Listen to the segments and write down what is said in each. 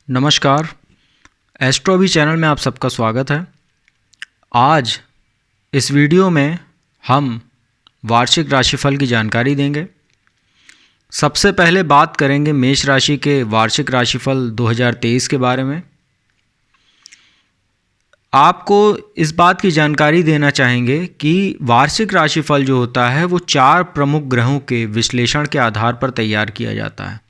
नमस्कार। Astro channel में आप सबका स्वागत है। आज इस वीडियो में हम वार्षिक राशिफल की जानकारी देंगे। सबसे पहले बात करेंगे मेष राशि के वार्षिक राशिफल 2023 के बारे में। आपको इस बात की जानकारी देना चाहेंगे कि वार्षिक राशिफल जो होता है वो 4 प्रमुख ग्रहों के विश्लेषण के आधार पर तैयार किया जाता है।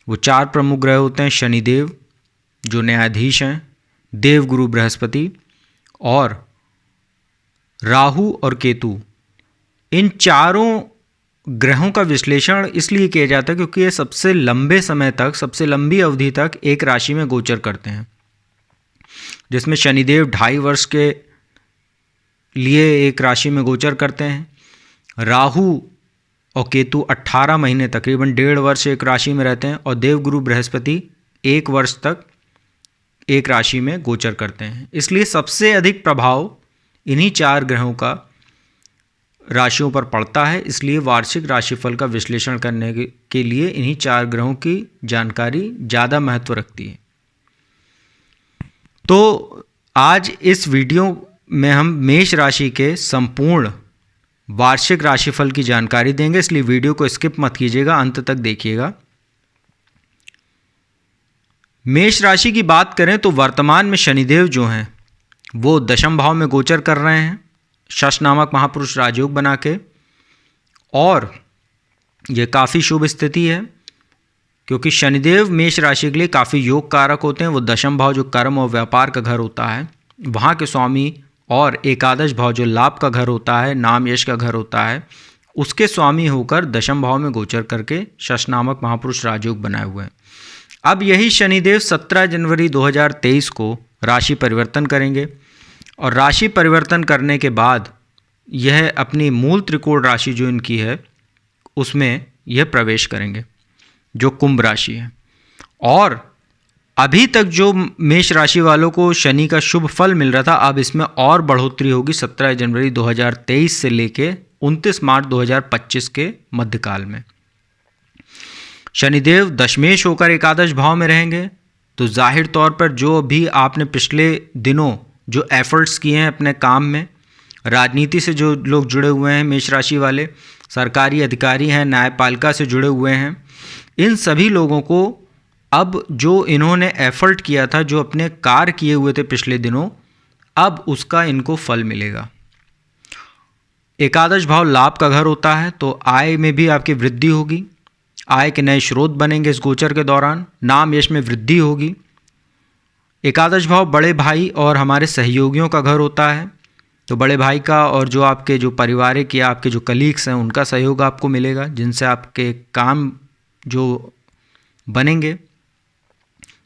वो 4 प्रमुख ग्रह होते हैं शनिदेव जो न्यायाधीश हैं, देवगुरु बृहस्पति और राहु और केतु। इन चारों ग्रहों का विश्लेषण इसलिए किया जाता है क्योंकि ये सबसे लंबे समय तक, सबसे लंबी अवधि तक एक राशि में गोचर करते हैं, जिसमें शनिदेव 2.5 वर्ष के लिए एक राशि में गोचर करते हैं। राहु और केतु 18 महीने, तकरीबन 1.5 वर्ष एक राशि में रहते हैं, और देवगुरु बृहस्पति 1 वर्ष तक एक राशि में गोचर करते हैं। इसलिए सबसे अधिक प्रभाव इन्हीं 4 ग्रहों का राशियों पर पड़ता है। इसलिए वार्षिक राशिफल का विश्लेषण करने के लिए इन्हीं 4 ग्रहों की जानकारी ज़्यादा महत्व रखती है। तो आज इस वीडियो में हम मेष राशि के संपूर्ण वार्षिक राशिफल की जानकारी देंगे, इसलिए वीडियो को स्किप मत कीजिएगा, अंत तक देखिएगा। मेष राशि की बात करें तो वर्तमान में शनिदेव जो हैं वो दशम भाव में गोचर कर रहे हैं, शश नामक महापुरुष राजयोग बना के, और ये काफ़ी शुभ स्थिति है क्योंकि शनिदेव मेष राशि के लिए काफ़ी योग कारक होते हैं। वो दशम भाव जो कर्म और व्यापार का घर होता है वहाँ के स्वामी, और एकादश भाव जो लाभ का घर होता है, नाम यश का घर होता है, उसके स्वामी होकर दशम भाव में गोचर करके शश नामक महापुरुष राजयोग बनाए हुए हैं। अब यही शनिदेव 17 जनवरी 2023 को राशि परिवर्तन करेंगे, और राशि परिवर्तन करने के बाद यह अपनी मूल त्रिकोण राशि जो इनकी है उसमें यह प्रवेश करेंगे, जो कुंभ राशि है। और अभी तक जो मेष राशि वालों को शनि का शुभ फल मिल रहा था, अब इसमें और बढ़ोतरी होगी 17 जनवरी 2023 से लेके 29 मार्च 2025 के मध्यकाल में। शनिदेव दशमेश होकर एकादश भाव में रहेंगे, तो जाहिर तौर पर जो भी आपने पिछले दिनों जो एफर्ट्स किए हैं अपने काम में, राजनीति से जो लोग जुड़े हुए हैं मेष राशि वाले, सरकारी अधिकारी हैं, न्यायपालिका से जुड़े हुए हैं, इन सभी लोगों को अब जो इन्होंने एफर्ट किया था, जो अपने कार्य किए हुए थे पिछले दिनों, अब उसका इनको फल मिलेगा। एकादश भाव लाभ का घर होता है, तो आय में भी आपकी वृद्धि होगी, आय के नए स्रोत बनेंगे इस गोचर के दौरान, नाम यश में वृद्धि होगी। एकादश भाव बड़े भाई और हमारे सहयोगियों का घर होता है, तो बड़े भाई का और जो आपके जो पारिवारिक या आपके जो कलीग्स हैं उनका सहयोग आपको मिलेगा, जिनसे आपके काम जो बनेंगे।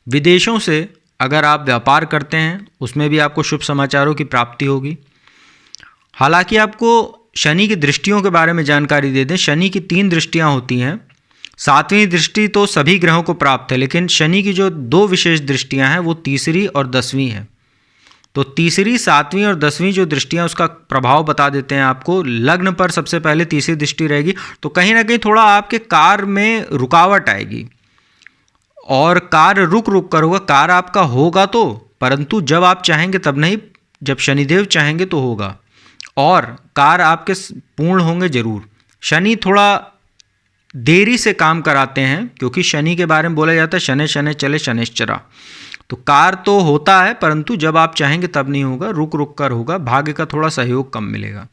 विदेशों से अगर आप व्यापार करते हैं उसमें भी आपको शुभ समाचारों की प्राप्ति होगी। हालांकि आपको शनि की दृष्टियों के बारे में जानकारी दे दें। शनि की 3 दृष्टियां होती हैं। 7वीं दृष्टि तो सभी ग्रहों को प्राप्त है, लेकिन शनि की जो 2 विशेष दृष्टियां हैं वो 3री और 10वीं हैं। तो 3री, 7वीं और 10वीं जो दृष्टियां, उसका प्रभाव बता देते हैं आपको। लग्न पर सबसे पहले 3री दृष्टि रहेगी, तो कहीं ना कहीं थोड़ा आपके कार्य में रुकावट आएगी और कार्य रुक रुक कर होगा। कार्य आपका होगा तो, परंतु जब आप चाहेंगे तब नहीं, जब शनिदेव चाहेंगे तो होगा, और कार्य आपके पूर्ण होंगे जरूर। शनि थोड़ा देरी से काम कराते हैं क्योंकि शनि के बारे में बोला जाता है शनै शनै चले शनैश्चरा। तो कार्य तो होता है परंतु जब आप चाहेंगे तब नहीं होगा, रुक रुक कर होगा, भाग्य का थोड़ा सहयोग कम मिलेगा।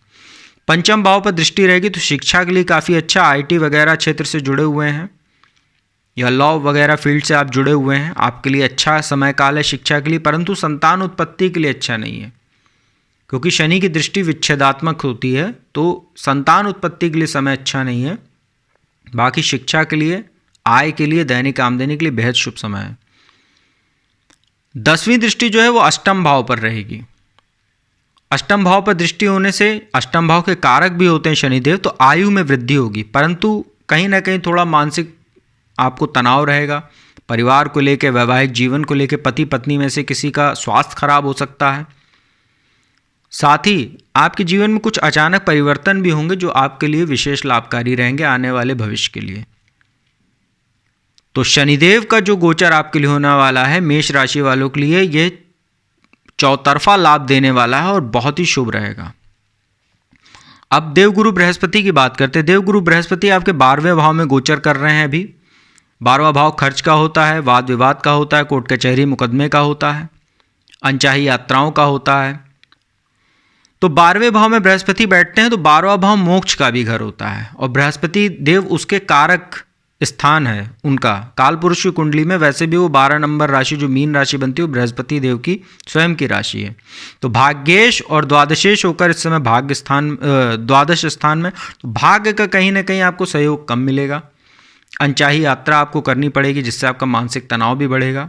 पंचम भाव पर दृष्टि रहेगी, तो शिक्षा के लिए काफ़ी अच्छा, आईटी वगैरह क्षेत्र से जुड़े हुए हैं या लॉ वगैरह फील्ड से आप जुड़े हुए हैं, आपके लिए अच्छा समय काल है शिक्षा के लिए। परंतु संतान उत्पत्ति के लिए अच्छा नहीं है क्योंकि शनि की दृष्टि विच्छेदात्मक होती है, तो संतान उत्पत्ति के लिए समय अच्छा नहीं है। बाकी शिक्षा के लिए, आय के लिए, दैनिक आमदनी के लिए बेहद शुभ समय है। 10वीं दृष्टि जो है वो अष्टम भाव पर रहेगी। अष्टम भाव पर दृष्टि होने से, अष्टम भाव के कारक भी होते हैं शनिदेव, तो आयु में वृद्धि होगी, परंतु कहीं ना कहीं थोड़ा मानसिक आपको तनाव रहेगा। परिवार को लेकर, वैवाहिक जीवन को लेकर, पति पत्नी में से किसी का स्वास्थ्य खराब हो सकता है। साथ ही आपके जीवन में कुछ अचानक परिवर्तन भी होंगे जो आपके लिए विशेष लाभकारी रहेंगे आने वाले भविष्य के लिए। तो शनिदेव का जो गोचर आपके लिए होने वाला है मेष राशि वालों के लिए, ये चौतरफा लाभ देने वाला है और बहुत ही शुभ रहेगा। अब देवगुरु बृहस्पति की बात करते हैं। देवगुरु बृहस्पति आपके 12वें भाव में गोचर कर रहे हैं अभी। 12वां भाव खर्च का होता है, वाद विवाद का होता है, कोर्ट कचहरी मुकदमे का होता है, अनचाही यात्राओं का होता है। तो 12वें भाव में बृहस्पति बैठते हैं तो 12वां भाव मोक्ष का भी घर होता है और बृहस्पति देव उसके कारक स्थान है उनका। कालपुरुष की कुंडली में वैसे भी वो 12 नंबर राशि जो मीन राशि बनती है वो बृहस्पति देव की स्वयं की राशि है। तो भाग्येश और द्वादशेश होकर इस समय भाग्य स्थान द्वादश स्थान में, तो भाग्य का कहीं ना कहीं आपको सहयोग कम मिलेगा। अनचाही यात्रा आपको करनी पड़ेगी जिससे आपका मानसिक तनाव भी बढ़ेगा।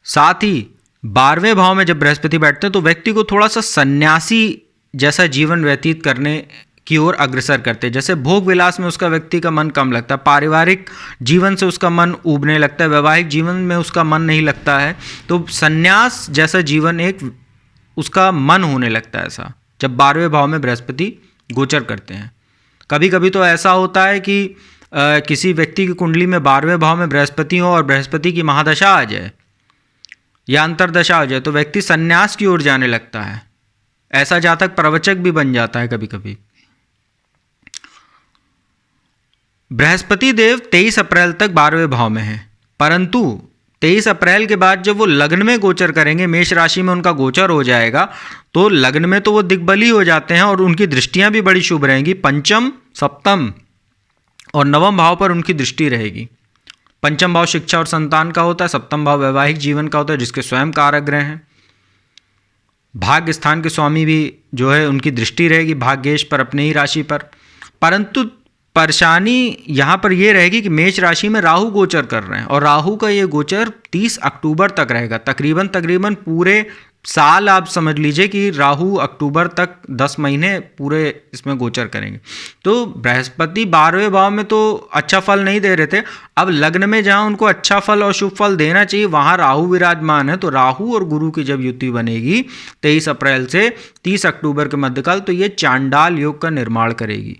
साथ ही 12वें भाव में जब बृहस्पति बैठते हैं तो व्यक्ति को थोड़ा सा सन्यासी जैसा जीवन व्यतीत करने की ओर अग्रसर करते हैं। जैसे भोग विलास में उसका व्यक्ति का मन कम लगता है, पारिवारिक जीवन से उसका मन ऊबने लगता है, वैवाहिक जीवन में उसका मन नहीं लगता है, तो सन्यास जैसा जीवन एक उसका मन होने लगता है ऐसा जब 12वें भाव में बृहस्पति गोचर करते हैं। कभी कभी तो ऐसा होता है कि किसी व्यक्ति की कुंडली में 12वें भाव में बृहस्पति हो और बृहस्पति की महादशा आ जाए या अंतरदशा हो जाए तो व्यक्ति सन्यास की ओर जाने लगता है। ऐसा जातक प्रवचक भी बन जाता है कभी कभी। बृहस्पति देव 23 अप्रैल तक 12वें भाव में हैं, परंतु 23 अप्रैल के बाद जब वो लग्न में गोचर करेंगे, मेष राशि में उनका गोचर हो जाएगा, तो लग्न में तो वो दिग्बली हो जाते हैं और उनकी दृष्टियां भी बड़ी शुभ रहेंगी। पंचम, सप्तम और नवम भाव पर उनकी दृष्टि रहेगी। पंचम भाव शिक्षा और संतान का होता है, सप्तम भाव वैवाहिक जीवन का होता है जिसके स्वयं कारक ग्रह हैं। भाग्य स्थान के स्वामी भी जो है उनकी दृष्टि रहेगी भाग्येश पर, अपने ही राशि पर। परंतु परेशानी यहाँ पर यह रहेगी कि मेष राशि में राहु गोचर कर रहे हैं और राहु का ये गोचर 30 अक्टूबर तक रहेगा। तकरीबन पूरे साल आप समझ लीजिए कि राहु अक्टूबर तक 10 महीने पूरे इसमें गोचर करेंगे। तो बृहस्पति 12वें भाव में तो अच्छा फल नहीं दे रहे थे, अब लग्न में जहाँ उनको अच्छा फल और शुभ फल देना चाहिए वहाँ राहु विराजमान है। तो राहु और गुरु की जब युति बनेगी 23 अप्रैल से 30 अक्टूबर के मध्यकाल, तो ये चांडाल योग का निर्माण करेगी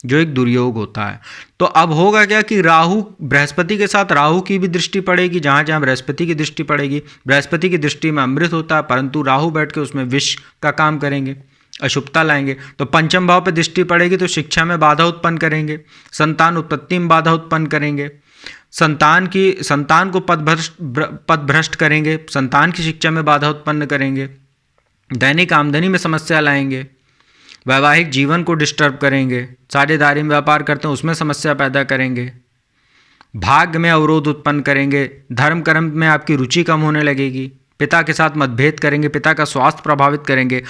जो एक दुर्योग होता है। तो अब होगा क्या कि राहु, बृहस्पति के साथ राहु की भी दृष्टि पड़ेगी, जहाँ जहाँ बृहस्पति की दृष्टि पड़ेगी। बृहस्पति की दृष्टि में अमृत होता है, परंतु राहु बैठ के उसमें विष का काम करेंगे, अशुभता लाएंगे। तो पंचम भाव पर दृष्टि पड़ेगी तो शिक्षा में बाधा उत्पन्न करेंगे, संतान उत्पत्ति में बाधा उत्पन्न करेंगे, संतान को पदभ्रष्ट करेंगे, संतान की शिक्षा में बाधा उत्पन्न करेंगे, दैनिक आमदनी में समस्या लाएंगे, वैवाहिक जीवन को डिस्टर्ब करेंगे, साझेदारी में व्यापार करते हैं उसमें समस्या पैदा करेंगे, भाग्य में अवरोध उत्पन्न करेंगे, धर्म कर्म में आपकी रुचि कम होने लगेगी, पिता के साथ मतभेद करेंगे, पिता का स्वास्थ्य प्रभावित करेंगे।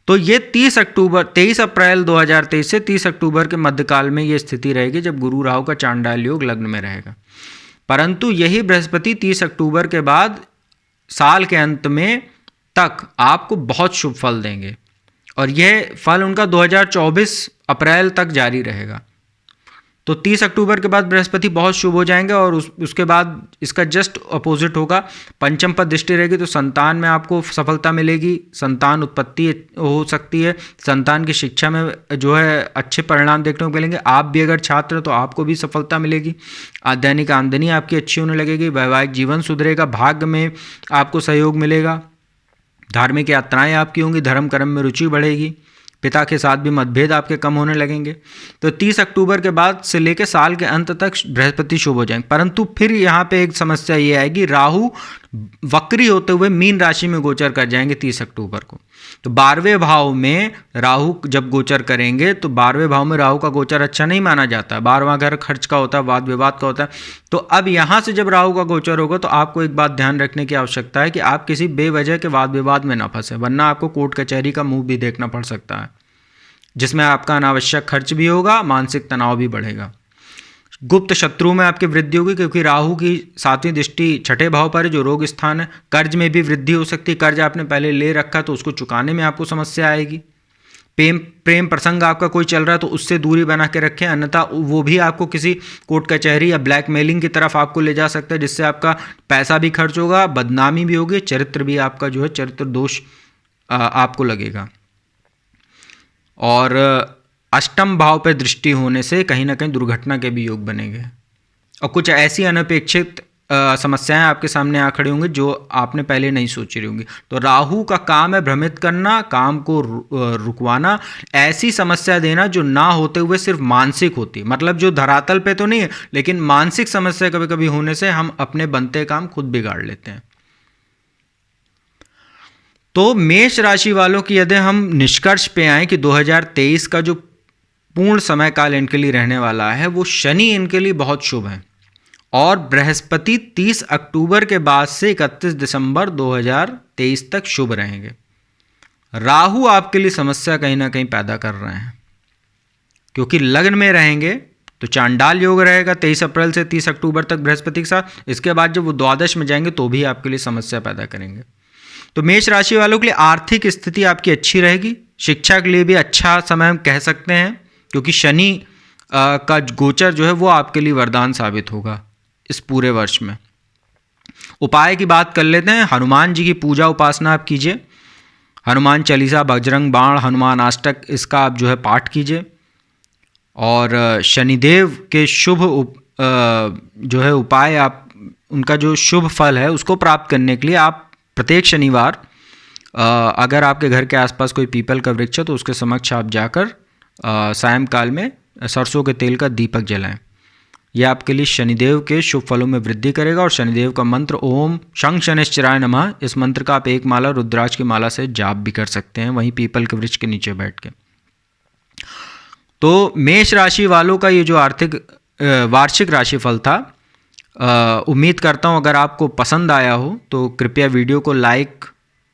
तो ये 23 अप्रैल 2023 से 30 अक्टूबर के मध्यकाल में ये स्थिति रहेगी जब गुरु राहु का चांडाल योग लग्न में रहेगा। परंतु यही बृहस्पति 30 अक्टूबर के बाद साल के अंत में तक आपको बहुत शुभ फल देंगे और यह फल उनका 2024 अप्रैल तक जारी रहेगा। तो 30 अक्टूबर के बाद बृहस्पति बहुत शुभ हो जाएंगे और उसके बाद इसका जस्ट अपोजिट होगा। पंचम पर दृष्टि रहेगी तो संतान में आपको सफलता मिलेगी, संतान उत्पत्ति हो सकती है, संतान की शिक्षा में जो है अच्छे परिणाम देखने को मिलेंगे। आप भी अगर छात्र हैं तो आपको भी सफलता मिलेगी, दैनिक आमदनी आपकी अच्छी होने लगेगी, वैवाहिक जीवन सुधरेगा, भाग्य में आपको सहयोग मिलेगा, धार्मिक यात्राएं आपकी होंगी, धर्म कर्म में रुचि बढ़ेगी, पिता के साथ भी मतभेद आपके कम होने लगेंगे। तो 30 अक्टूबर के बाद से लेकर साल के अंत तक बृहस्पति शुभ हो जाएंगे। परंतु फिर यहाँ पे एक समस्या ये आएगी, राहु वक्री होते हुए मीन राशि में गोचर कर जाएंगे 30 अक्टूबर को। तो 12वें भाव में राहु जब गोचर करेंगे तो 12वें भाव में राहु का गोचर अच्छा नहीं माना जाता है। 12वां घर खर्च का होता है, वाद विवाद का होता है। तो अब यहाँ से जब राहु का गोचर होगा तो आपको एक बात ध्यान रखने की आवश्यकता है कि आप किसी बेवजह के वाद विवाद में ना फंसे, वरना आपको कोर्ट कचहरी का मुंह भी देखना पड़ सकता है, जिसमें आपका अनावश्यक खर्च भी होगा, मानसिक तनाव भी बढ़ेगा। गुप्त शत्रु में आपकी वृद्धि होगी क्योंकि राहु की 7वीं दृष्टि 6ठे भाव पर है जो रोग स्थान है। कर्ज में भी वृद्धि हो सकती है, कर्ज आपने पहले ले रखा तो उसको चुकाने में आपको समस्या आएगी। प्रेम प्रसंग आपका कोई चल रहा है तो उससे दूरी बना के रखें, अन्यथा वो भी आपको किसी कोर्ट कचहरी या ब्लैकमेलिंग की तरफ आपको ले जा सकता है, जिससे आपका पैसा भी खर्च होगा, बदनामी भी होगी, चरित्र भी आपका जो है चरित्र दोष आपको लगेगा। और अष्टम भाव पर दृष्टि होने से कहीं ना कहीं दुर्घटना के भी योग बनेंगे। और कुछ ऐसी अनपेक्षित समस्याएं आपके सामने आ खड़ी होंगी जो आपने पहले नहीं सोची रही होंगी। तो राहु का काम है भ्रमित करना, काम को रुकवाना, ऐसी समस्या देना जो ना होते हुए सिर्फ मानसिक होती है, मतलब जो धरातल पे तो नहीं है लेकिन मानसिक समस्या कभी कभी होने से हम अपने बनते काम खुद बिगाड़ लेते हैं। तो मेष राशि वालों की यदि हम निष्कर्ष पे आए कि 2023 का जो पूर्ण समय काल इनके लिए रहने वाला है वो शनि इनके लिए बहुत शुभ है, और बृहस्पति 30 अक्टूबर के बाद से 31 दिसंबर 2023 तक शुभ रहेंगे। राहु आपके लिए समस्या कहीं ना कहीं पैदा कर रहे हैं, क्योंकि लग्न में रहेंगे तो चांडाल योग रहेगा 23 अप्रैल से 30 अक्टूबर तक बृहस्पति के साथ। इसके बाद जब वो द्वादश में जाएंगे तो भी आपके लिए समस्या पैदा करेंगे। तो मेष राशि वालों के लिए आर्थिक स्थिति आपकी अच्छी रहेगी, शिक्षा के लिए भी अच्छा समय हम कह सकते हैं, क्योंकि शनि का गोचर जो है वो आपके लिए वरदान साबित होगा इस पूरे वर्ष में। उपाय की बात कर लेते हैं। हनुमान जी की पूजा उपासना आप कीजिए, हनुमान चालीसा, बजरंग बाण, हनुमान अष्टक, इसका आप जो है पाठ कीजिए। और शनिदेव के शुभ जो है उपाय, आप उनका जो शुभ फल है उसको प्राप्त करने के लिए आप प्रत्येक शनिवार अगर आपके घर के आसपास कोई पीपल का वृक्ष है तो उसके समक्ष आप जाकर सायंकाल में सरसों के तेल का दीपक जलाएं। यह आपके लिए शनिदेव के शुभ फलों में वृद्धि करेगा। और शनिदेव का मंत्र ओम शं शनिश्चराय नमः, इस मंत्र का आप एक माला रुद्राक्ष की माला से जाप भी कर सकते हैं, वहीं पीपल के वृक्ष के नीचे बैठ के। तो मेष राशि वालों का ये जो आर्थिक वार्षिक राशिफल था, उम्मीद करता हूँ अगर आपको पसंद आया हो तो कृपया वीडियो को लाइक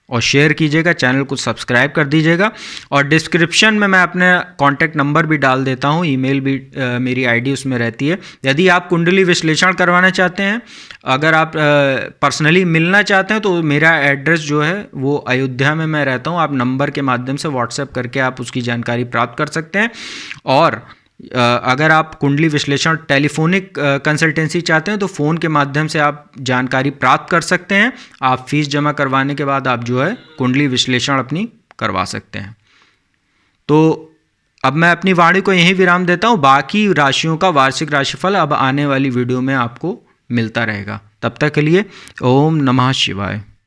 और शेयर कीजिएगा, चैनल को सब्सक्राइब कर दीजिएगा। और डिस्क्रिप्शन में मैं अपने कॉन्टैक्ट नंबर भी डाल देता हूँ, ईमेल भी मेरी आईडी उसमें रहती है। यदि आप कुंडली विश्लेषण करवाना चाहते हैं, अगर आप पर्सनली मिलना चाहते हैं, तो मेरा एड्रेस जो है वो अयोध्या में मैं रहता हूँ। आप नंबर के माध्यम से व्हाट्सएप करके आप उसकी जानकारी प्राप्त कर सकते हैं। और अगर आप कुंडली विश्लेषण टेलीफोनिक कंसल्टेंसी चाहते हैं तो फ़ोन के माध्यम से आप जानकारी प्राप्त कर सकते हैं। आप फीस जमा करवाने के बाद आप जो है कुंडली विश्लेषण अपनी करवा सकते हैं। तो अब मैं अपनी वाणी को यहीं विराम देता हूँ। बाकी राशियों का वार्षिक राशिफल अब आने वाली वीडियो में आपको मिलता रहेगा। तब तक के लिए ओम नमः शिवाय।